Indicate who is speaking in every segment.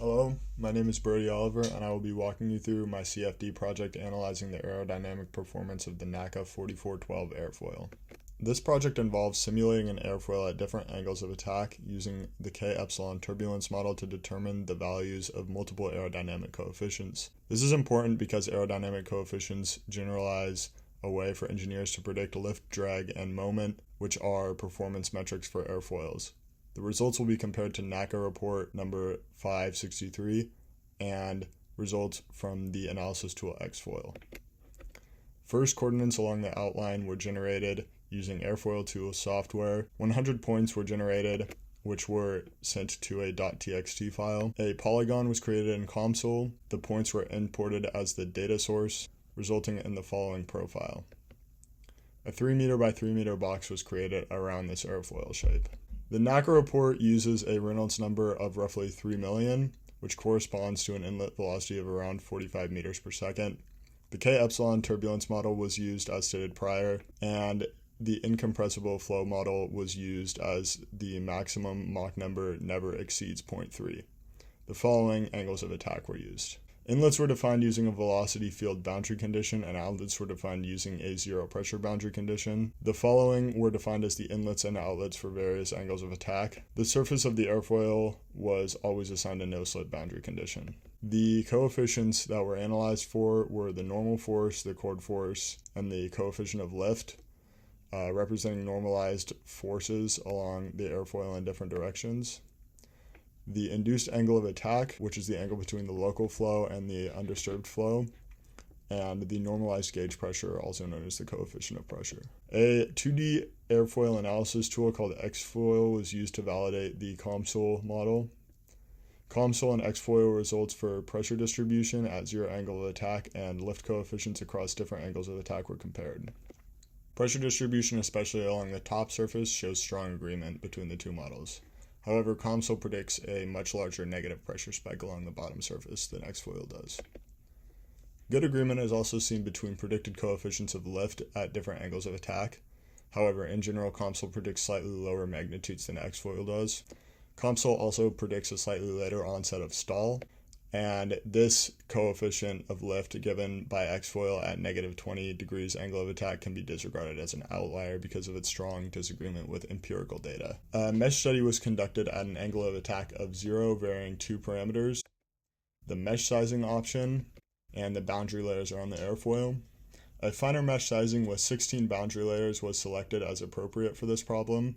Speaker 1: Hello, my name is Brody Oliver, and I will be walking you through my CFD project analyzing the aerodynamic performance of the NACA 4412 airfoil. This project involves simulating an airfoil at different angles of attack using the K-epsilon turbulence model to determine the values of multiple aerodynamic coefficients. This is important because aerodynamic coefficients generalize a way for engineers to predict lift, drag, and moment, which are performance metrics for airfoils. The results will be compared to NACA report number 563 and results from the analysis tool Xfoil. First, coordinates along the outline were generated using Airfoil tool software. 100 points were generated, which were sent to a .txt file. A polygon was created in COMSOL. The points were imported as the data source, resulting in the following profile. A 3 meter by 3 meter box was created around this airfoil shape. The NACA report uses a Reynolds number of roughly 3 million, which corresponds to an inlet velocity of around 45 meters per second. The K-epsilon turbulence model was used as stated prior, and the incompressible flow model was used as the maximum Mach number never exceeds 0.3. The following angles of attack were used. Inlets were defined using a velocity field boundary condition, and outlets were defined using a zero pressure boundary condition. The following were defined as the inlets and outlets for various angles of attack. The surface of the airfoil was always assigned a no-slip boundary condition. The coefficients that were analyzed for were the normal force, the chord force, and the coefficient of lift, representing normalized forces along the airfoil in different directions. The induced angle of attack, which is the angle between the local flow and the undisturbed flow, and the normalized gauge pressure, also known as the coefficient of pressure. A 2D airfoil analysis tool called Xfoil was used to validate the COMSOL model. COMSOL and Xfoil results for pressure distribution at zero angle of attack and lift coefficients across different angles of attack were compared. Pressure distribution, especially along the top surface, shows strong agreement between the two models. However, COMSOL predicts a much larger negative pressure spike along the bottom surface than Xfoil does. Good agreement is also seen between predicted coefficients of lift at different angles of attack. However, in general, COMSOL predicts slightly lower magnitudes than Xfoil does. COMSOL also predicts a slightly later onset of stall, and this coefficient of lift given by Xfoil at negative 20 degrees angle of attack can be disregarded as an outlier because of its strong disagreement with empirical data. A mesh study was conducted at an angle of attack of 0, varying 2 parameters. The mesh sizing option and the boundary layers are on the airfoil. A finer mesh sizing with 16 boundary layers was selected as appropriate for this problem,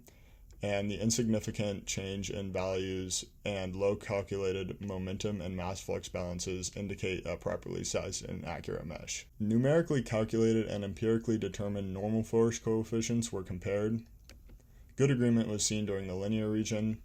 Speaker 1: and the insignificant change in values and low calculated momentum and mass flux balances indicate a properly sized and accurate mesh. Numerically calculated and empirically determined normal force coefficients were compared. Good agreement was seen during the linear region.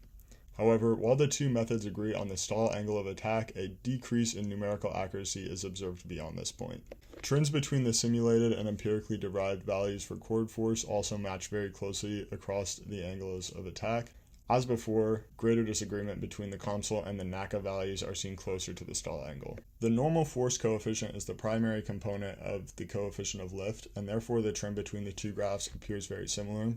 Speaker 1: However, while the two methods agree on the stall angle of attack, a decrease in numerical accuracy is observed beyond this point. Trends between the simulated and empirically derived values for chord force also match very closely across the angles of attack. As before, greater disagreement between the COMSOL and the NACA values are seen closer to the stall angle. The normal force coefficient is the primary component of the coefficient of lift, and therefore the trend between the two graphs appears very similar.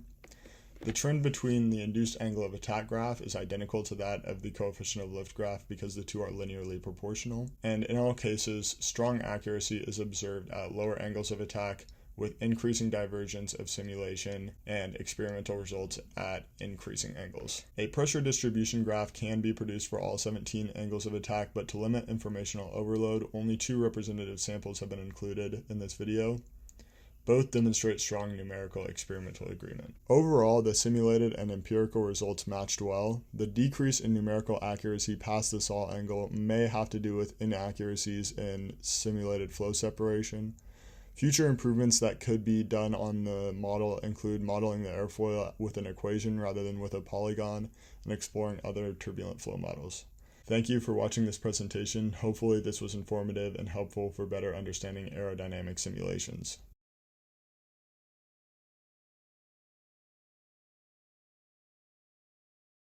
Speaker 1: The trend between the induced angle of attack graph is identical to that of the coefficient of lift graph because the two are linearly proportional, and in all cases, strong accuracy is observed at lower angles of attack with increasing divergence of simulation and experimental results at increasing angles. A pressure distribution graph can be produced for all 17 angles of attack, but to limit informational overload, only 2 representative samples have been included in this video. Both demonstrate strong numerical experimental agreement. Overall, the simulated and empirical results matched well. The decrease in numerical accuracy past the stall angle may have to do with inaccuracies in simulated flow separation. Future improvements that could be done on the model include modeling the airfoil with an equation rather than with a polygon and exploring other turbulent flow models. Thank you for watching this presentation. Hopefully this was informative and helpful for better understanding aerodynamic simulations.